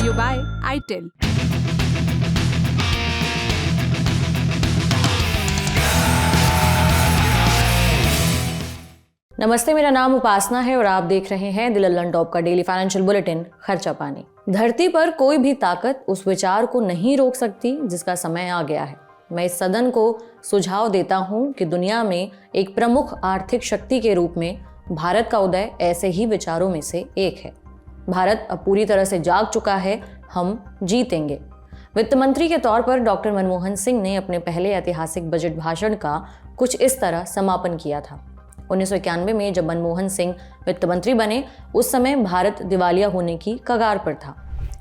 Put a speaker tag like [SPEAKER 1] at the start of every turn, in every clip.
[SPEAKER 1] you by ITIL.
[SPEAKER 2] नमस्ते, मेरा नाम उपासना है और आप देख रहे हैं द लल्लन टॉप का डेली फाइनेंशियल बुलेटिन खर्चा पानी। धरती पर कोई भी ताकत उस विचार को नहीं रोक सकती जिसका समय आ गया है। मैं इस सदन को सुझाव देता हूं कि दुनिया में एक प्रमुख आर्थिक शक्ति के रूप में भारत का उदय ऐसे ही विचारों में से एक है। भारत अब पूरी तरह से जाग चुका है, हम जीतेंगे। वित्त मंत्री के तौर पर डॉक्टर मनमोहन सिंह ने अपने पहले ऐतिहासिक बजट भाषण का कुछ इस तरह समापन किया था। 1991 में जब मनमोहन सिंह वित्त मंत्री बने, उस समय भारत दिवालिया होने की कगार पर था।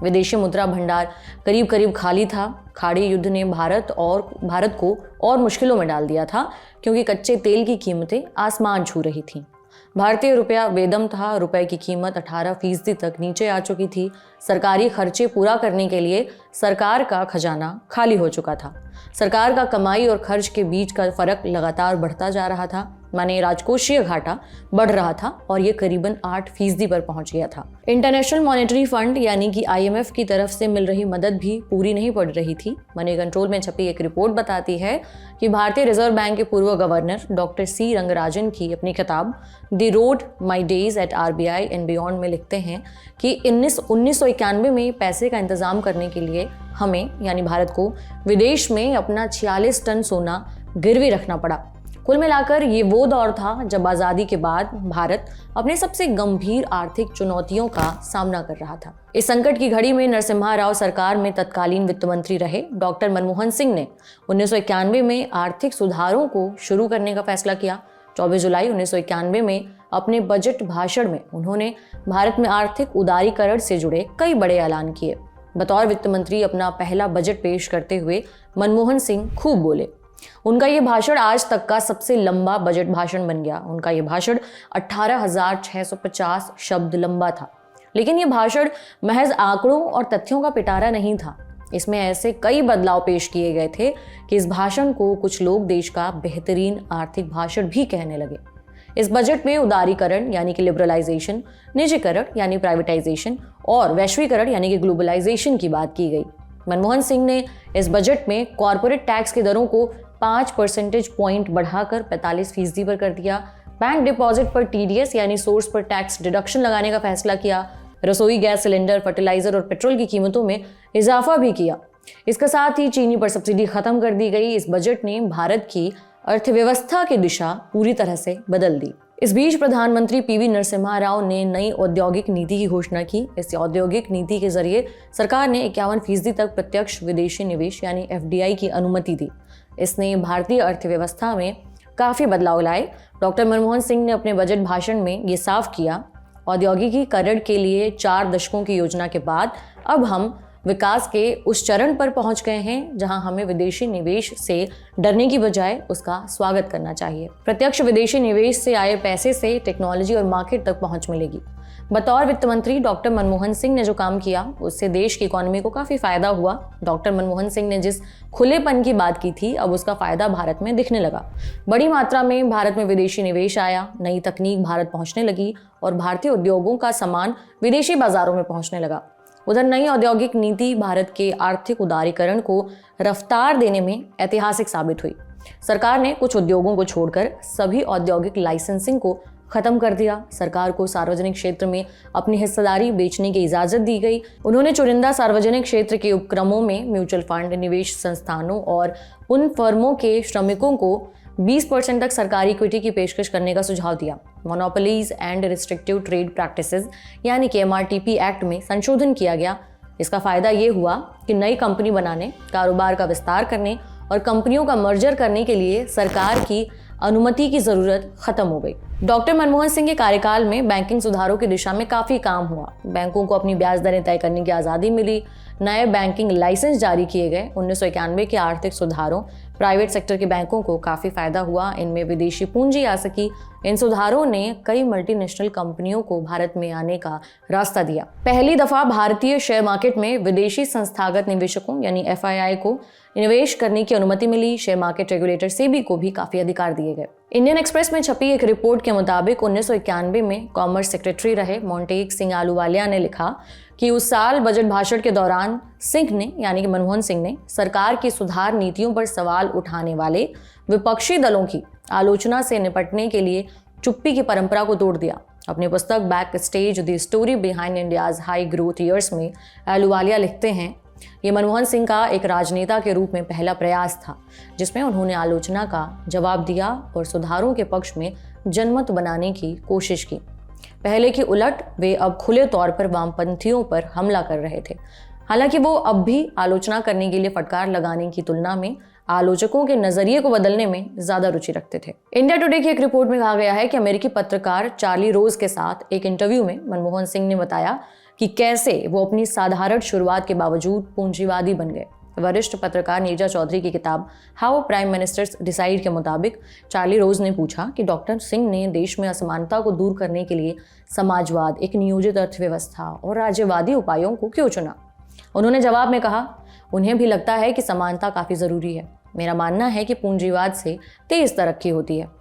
[SPEAKER 2] विदेशी मुद्रा भंडार करीब करीब खाली था। खाड़ी युद्ध ने भारत को और मुश्किलों में डाल दिया था, क्योंकि कच्चे तेल की कीमतें आसमान छू रही थीं। भारतीय रुपया बेदम था। रुपए की कीमत 18% तक नीचे आ चुकी थी। सरकारी खर्चे पूरा करने के लिए सरकार का खजाना खाली हो चुका था। सरकार का कमाई और खर्च के बीच का फर्क लगातार बढ़ता जा रहा था, माने राजकोषीय घाटा बढ़ रहा था और ये करीबन 8% पर पहुंच गया था। इंटरनेशनल मॉनेटरी फंड यानी कि IMF की तरफ से मिल रही मदद भी पूरी नहीं पड़ रही थी। मनी कंट्रोल में छपी एक रिपोर्ट बताती है कि भारतीय रिजर्व बैंक के पूर्व गवर्नर डॉक्टर C रंगराजन की अपनी किताब the road my days at RBI and beyond में लिखते हैं कि 1991 में पैसे का इंतजाम करने के लिए हमें यानी भारत को विदेश में अपना 46 टन सोना गिरवी रखना पड़ा। कुल मिलाकर ये वो दौर था जब आज़ादी के बाद भारत अपने सबसे गंभीर आर्थिक चुनौतियों का सामना कर रहा था। इस संकट की घड़ी में नरसिम्हा राव सरकार में तत्कालीन वित्त मंत्री रहे डॉक्टर मनमोहन सिंह ने 1991 में आर्थिक सुधारों को शुरू करने का फैसला किया। 24 जुलाई 1991 में अपने बजट भाषण में उन्होंने भारत में आर्थिक उदारीकरण से जुड़े कई बड़े ऐलान किए। बतौर वित्त मंत्री अपना पहला बजट पेश करते हुए मनमोहन सिंह खूब बोले। उनका ये भाषण आज तक का सबसे लंबा बजट भाषण बन गया। उनका ये भाषण 18,650 शब्द लंबा था। लेकिन ये भाषण महज आंकड़ों और तथ्यों का पिटारा नहीं था। इसमें ऐसे कई बदलाव पेश किए गए थे कि इस भाषण को कुछ लोग देश का बेहतरीन आर्थिक भाषण भी कहने लगे। इस बजट में उदारीकरण यानी कि लिबरलाइजेशन, निजीकरण यानी प्राइवेटाइजेशन और वैश्वीकरण यानी कि ग्लोबलाइजेशन की बात की गई। मनमोहन सिंह ने इस बजट में कॉरपोरेट टैक्स की दरों को 5 परसेंटेज पॉइंट बढ़ाकर 45% पर कर दिया। बैंक डिपॉजिट पर TDS यानी सोर्स पर टैक्स डिडक्शन लगाने का फैसला किया। रसोई गैस सिलेंडर, फर्टिलाइजर और पेट्रोल की कीमतों में इजाफा भी किया। इसके साथ ही चीनी पर सब्सिडी खत्म कर दी गई। इस बजट ने भारत की अर्थव्यवस्था की दिशा पूरी तरह से बदल दी। इस बीच प्रधानमंत्री PV नरसिम्हा राव ने नई औद्योगिक नीति की घोषणा की। इस औद्योगिक नीति के जरिए सरकार ने 51% तक प्रत्यक्ष विदेशी निवेश यानी FDI की अनुमति दी। इसने भारतीय अर्थव्यवस्था में काफ़ी बदलाव लाए। डॉक्टर मनमोहन सिंह ने अपने बजट भाषण में ये साफ किया, औद्योगिकीकरण के लिए 4 दशकों की योजना के बाद अब हम विकास के उस चरण पर पहुंच गए हैं जहां हमें विदेशी निवेश से डरने की बजाय उसका स्वागत करना चाहिए। प्रत्यक्ष विदेशी निवेश से आए पैसे से टेक्नोलॉजी और मार्केट तक पहुंच मिलेगी। बतौर वित्त मंत्री डॉक्टर मनमोहन सिंह ने जो काम किया उससे देश की इकोनॉमी को काफ़ी फायदा हुआ। डॉक्टर मनमोहन सिंह ने जिस खुलेपन की बात की थी, अब उसका फायदा भारत में दिखने लगा। बड़ी मात्रा में भारत में विदेशी निवेश आया, नई तकनीक भारत पहुंचने लगी और भारतीय उद्योगों का सामान विदेशी बाजारों में पहुंचने लगा। उधर नई औद्योगिक नीति भारत के आर्थिक उदारीकरण को रफ्तार देने में ऐतिहासिक साबित हुई। सरकार ने कुछ उद्योगों को छोड़कर सभी औद्योगिक लाइसेंसिंग को खत्म कर दिया। सरकार को सार्वजनिक क्षेत्र में अपनी हिस्सेदारी बेचने की इजाजत दी गई। उन्होंने चुनिंदा सार्वजनिक क्षेत्र के उपक्रमों में म्यूचुअल फंड, निवेश संस्थानों और उन फर्मों के श्रमिकों को 20% तक सरकारी इक्विटी की पेशकश करने का सुझाव दिया। Monopolies and restrictive trade practices यानी कि MRTP एक्ट में संशोधन किया गया। इसका फायदा ये हुआ कि नई कंपनी बनाने, कारोबार का विस्तार करने और कंपनियों का मर्जर करने के लिए सरकार की अनुमति की जरूरत खत्म हो गई। डॉक्टर मनमोहन सिंह के कार्यकाल में बैंकिंग सुधारों की दिशा में काफी काम हुआ। बैंकों को अपनी ब्याज दरें तय करने की आज़ादी मिली। नए बैंकिंग लाइसेंस जारी किए गए। 1991 के आर्थिक सुधारों प्राइवेट सेक्टर के बैंकों को काफ़ी फायदा हुआ। इनमें विदेशी पूंजी आ सकी। इन सुधारों ने कई मल्टीनेशनल कंपनियों को भारत में आने का रास्ता दिया। पहली दफा भारतीय शेयर मार्केट में विदेशी संस्थागत निवेशकों यानी FII को निवेश करने की अनुमति मिली। शेयर मार्केट रेगुलेटर सेबी को भी काफी अधिकार दिए गए। इंडियन एक्सप्रेस में छपी एक रिपोर्ट के मुताबिक 1991 में कॉमर्स सेक्रेटरी रहे मोंटेक सिंह आलूवालिया ने लिखा कि उस साल बजट भाषण के दौरान सिंह ने यानी कि मनमोहन सिंह ने सरकार की सुधार नीतियों पर सवाल उठाने वाले विपक्षी दलों की आलोचना से निपटने के लिए चुप्पी की परंपरा को तोड़ दिया। अपनी पुस्तक back stage the story behind India's high growth years में आलूवालिया लिखते हैं, ये मनमोहन सिंह का एक राजनेता के रूप में पहला प्रयास था जिसमें उन्होंने आलोचना का जवाब दिया और सुधारों के पक्ष में जनमत बनाने की कोशिश की। पहले की उलट वे अब खुले तौर पर वामपंथियों पर हमला कर रहे थे। हालांकि वो अब भी आलोचना करने के लिए फटकार लगाने की तुलना में आलोचकों के नजरिए को बदलने में ज्यादा रुचि रखते थे। इंडिया टुडे की एक रिपोर्ट में कहा गया है कि अमेरिकी पत्रकार चार्ली रोज के साथ एक इंटरव्यू में मनमोहन सिंह ने बताया कि कैसे वो अपनी साधारण शुरुआत के बावजूद पूंजीवादी बन गए। वरिष्ठ पत्रकार नीरजा चौधरी की किताब हाउ प्राइम मिनिस्टर्स डिसाइड के मुताबिक चार्ली रोज ने पूछा कि डॉक्टर सिंह ने देश में असमानता को दूर करने के लिए समाजवाद, एक नियोजित अर्थव्यवस्था और राज्यवादी उपायों को क्यों चुना। उन्होंने जवाब में कहा, उन्हें भी लगता है कि समानता काफी जरूरी है। मेरा मानना है कि पूंजीवाद से तेज तरक्की होती है।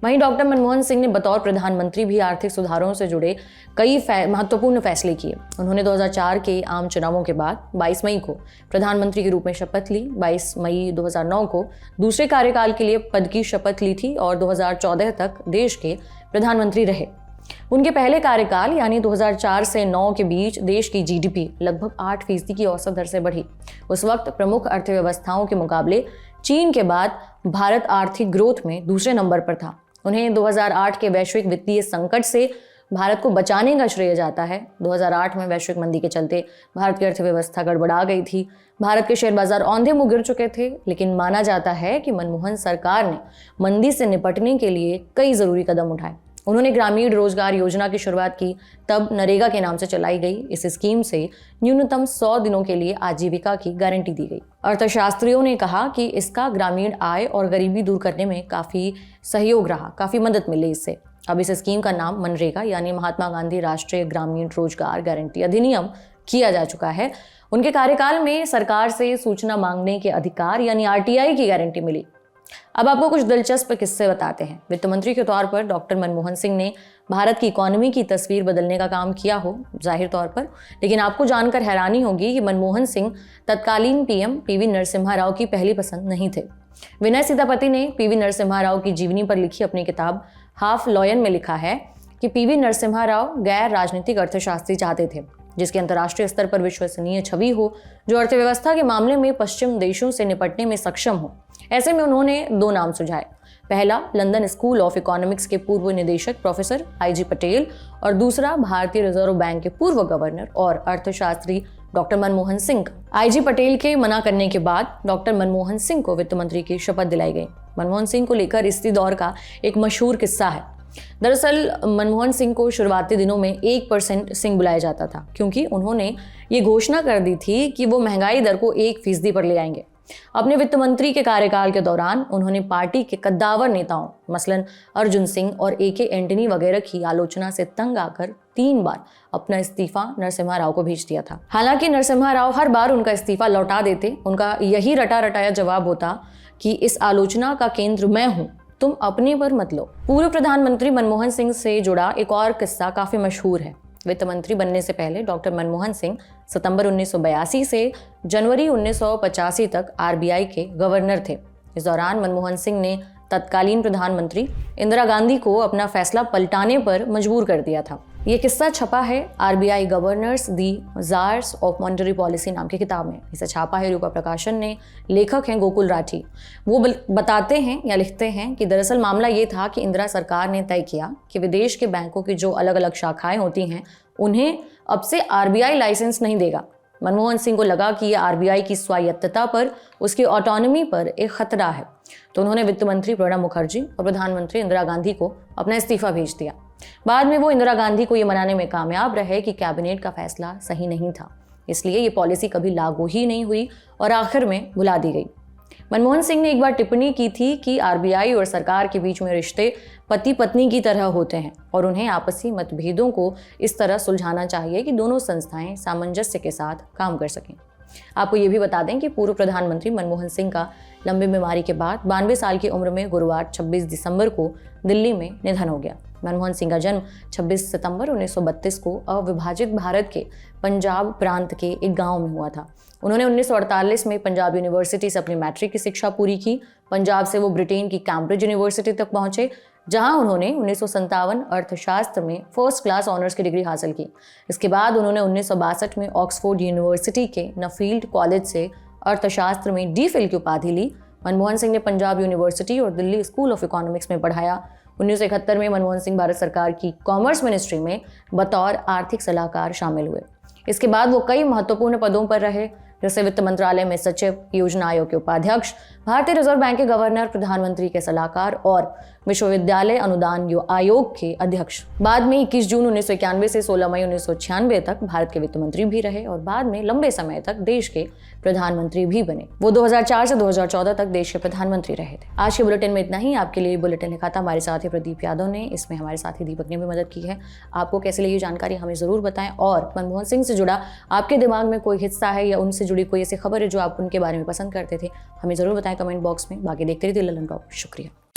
[SPEAKER 2] वहीं डॉक्टर मनमोहन सिंह ने बतौर प्रधानमंत्री भी आर्थिक सुधारों से जुड़े कई महत्वपूर्ण फैसले किए। उन्होंने 2004 के आम चुनावों के बाद 22 मई को प्रधानमंत्री के रूप में शपथ ली। 22 मई 2009 को दूसरे कार्यकाल के लिए पद की शपथ ली थी और 2014 तक देश के प्रधानमंत्री रहे। उनके पहले कार्यकाल यानी 2004 से 9 के बीच देश की जीडीपी लगभग 8% की औसत दर से बढ़ी। उस वक्त प्रमुख अर्थव्यवस्थाओं के मुकाबले चीन के बाद भारत आर्थिक ग्रोथ में दूसरे नंबर पर था। उन्हें 2008 के वैश्विक वित्तीय संकट से भारत को बचाने का श्रेय जाता है। 2008 में वैश्विक मंदी के चलते भारत की अर्थव्यवस्था गड़बड़ा गई थी। भारत के शेयर बाजार औंधे मुँह गिर चुके थे, लेकिन माना जाता है कि मनमोहन सरकार ने मंदी से निपटने के लिए कई जरूरी कदम उठाए। उन्होंने ग्रामीण रोजगार योजना की शुरुआत की, तब नरेगा के नाम से चलाई गई। इस स्कीम से न्यूनतम 100 दिनों के लिए आजीविका की गारंटी दी गई। अर्थशास्त्रियों ने कहा कि इसका ग्रामीण आय और गरीबी दूर करने में काफी सहयोग रहा, काफी मदद मिली इससे। अब इस स्कीम का नाम मनरेगा यानी महात्मा गांधी राष्ट्रीय ग्रामीण रोजगार गारंटी अधिनियम किया जा चुका है। उनके कार्यकाल में सरकार से सूचना मांगने के अधिकार यानी आरटीआई की गारंटी मिली। अब आपको कुछ दिलचस्प किस्से बताते हैं। वित्त मंत्री के तौर पर डॉक्टर मनमोहन सिंह ने भारत की इकोनॉमी की तस्वीर बदलने का काम किया हो जाहिर तौर पर, लेकिन आपको जानकर हैरानी होगी कि मनमोहन सिंह तत्कालीन पीएम पीवी नरसिम्हा राव की पहली पसंद नहीं थे। विनय सीतापति ने पीवी नरसिम्हा राव की जीवनी पर लिखी अपनी किताब हाफ लॉयन में लिखा है कि पीवी नरसिम्हा राव गैर राजनीतिक अर्थशास्त्री चाहते थे जिसकी अंतर्राष्ट्रीय स्तर पर विश्वसनीय छवि हो, जो अर्थव्यवस्था के मामले में पश्चिम देशों से निपटने में सक्षम हो। ऐसे में उन्होंने 2 नाम सुझाए। पहला लंदन स्कूल ऑफ इकोनॉमिक्स के पूर्व निदेशक प्रोफेसर IG पटेल और दूसरा भारतीय रिजर्व बैंक के पूर्व गवर्नर और अर्थशास्त्री डॉक्टर मनमोहन सिंह। IG पटेल के मना करने के बाद डॉक्टर मनमोहन सिंह को वित्त मंत्री की शपथ दिलाई गई। मनमोहन सिंह को लेकर इसी दौर का एक मशहूर किस्सा है। दरअसल मनमोहन सिंह को शुरुआती दिनों में 1% सिंह बुलाया जाता था, क्योंकि उन्होंने ये घोषणा कर दी थी कि वो महंगाई दर को 1% पर ले आएंगे। अपने वित्त मंत्री के कार्यकाल के दौरान उन्होंने पार्टी के कद्दावर नेताओं मसलन अर्जुन सिंह और AK एंटनी वगैरह की आलोचना से तंग आकर 3 बार अपना इस्तीफा नरसिम्हा राव को भेज दिया था। हालांकि नरसिम्हा राव हर बार उनका इस्तीफा लौटा देते। उनका यही रटा रटाया जवाब होता कि इस आलोचना का केंद्र मैं हूं, तुम अपने पर मत लो। पूर्व प्रधानमंत्री मनमोहन सिंह से जुड़ा एक और किस्सा काफी मशहूर है। वित्त मंत्री बनने से पहले डॉक्टर मनमोहन सिंह सितंबर 1982 से जनवरी 1985 तक RBI के गवर्नर थे। इस दौरान मनमोहन सिंह ने तत्कालीन प्रधानमंत्री इंदिरा गांधी को अपना फैसला पलटाने पर मजबूर कर दिया था। ये किस्सा छपा है RBI governors the jars of monetary policy नाम की किताब में। इसे छापा है रूपा प्रकाशन ने। लेखक हैं गोकुल राठी। वो बताते हैं या लिखते हैं कि दरअसल मामला ये था कि इंदिरा सरकार ने तय किया कि विदेश के बैंकों की जो अलग अलग शाखाएं होती हैं उन्हें अब से RBI लाइसेंस नहीं देगा। मनमोहन सिंह को लगा कि यह RBI की स्वायत्तता पर, उसकी ऑटोनॉमी पर एक खतरा है, तो उन्होंने वित्त मंत्री प्रणब मुखर्जी और प्रधानमंत्री इंदिरा गांधी को अपना इस्तीफा भेज दिया। बाद में वो इंदिरा गांधी को ये मनाने में कामयाब रहे कि कैबिनेट का फैसला सही नहीं था, इसलिए ये पॉलिसी कभी लागू ही नहीं हुई और आखिर में भुला दी गई। मनमोहन सिंह ने एक बार टिप्पणी की थी कि RBI और सरकार के बीच में रिश्ते पति पत्नी की तरह होते हैं और उन्हें आपसी मतभेदों को इस तरह सुलझाना चाहिए कि दोनों संस्थाएं सामंजस्य के साथ काम कर सकें। आपको ये भी बता दें कि पूर्व प्रधानमंत्री मनमोहन सिंह का लंबी बीमारी के बाद 92 साल की उम्र में गुरुवार 26 दिसंबर को दिल्ली में निधन हो गया। मनमोहन सिंह का जन्म 26 सितंबर 1932 को अविभाजित भारत के पंजाब प्रांत के एक गांव में हुआ था। उन्होंने 1948 में पंजाब यूनिवर्सिटी से अपनी मैट्रिक की शिक्षा पूरी की। पंजाब से वो ब्रिटेन की कैम्ब्रिज यूनिवर्सिटी तक पहुंचे, जहां उन्होंने 1957 अर्थशास्त्र में फर्स्ट क्लास ऑनर्स की डिग्री हासिल की। इसके बाद उन्होंने 1962 में ऑक्सफोर्ड यूनिवर्सिटी के नफील्ड कॉलेज से अर्थशास्त्र में डी.फिल की उपाधि ली। मनमोहन सिंह ने पंजाब यूनिवर्सिटी और दिल्ली स्कूल ऑफ इकोनॉमिक्स में पढ़ाया। 1971 में मनमोहन सिंह भारत सरकार की कॉमर्स मिनिस्ट्री में बतौर आर्थिक सलाहकार शामिल हुए। इसके बाद वो कई महत्वपूर्ण पदों पर रहे, जैसे वित्त मंत्रालय में सचिव, योजना आयोग के उपाध्यक्ष, भारतीय रिजर्व बैंक के गवर्नर, प्रधानमंत्री के सलाहकार और विश्वविद्यालय अनुदान आयोग के अध्यक्ष। बाद में 21 जून 1991 से 16 मई 1996 तक भारत के वित्त मंत्री भी रहे और बाद में लंबे समय तक देश के प्रधानमंत्री भी बने। वो 2004 से 2014 तक देश के प्रधानमंत्री रहे थे। आज के बुलेटिन में इतना ही। आपके लिए बुलेटिन लिखा था हमारे साथी प्रदीप यादव ने, इसमें हमारे साथी दीपक ने भी मदद की है। आपको कैसे लगी जानकारी हमें जरूर बताएं, और मनमोहन सिंह से जुड़ा आपके दिमाग में कोई हिस्सा है या उनसे जुड़ी कोई ऐसी खबर है जो आप उनके बारे में पसंद करते थे, हमें जरूर बताएं कमेंट बॉक्स में। बाकी देखते रहिए ललन टॉप। शुक्रिया।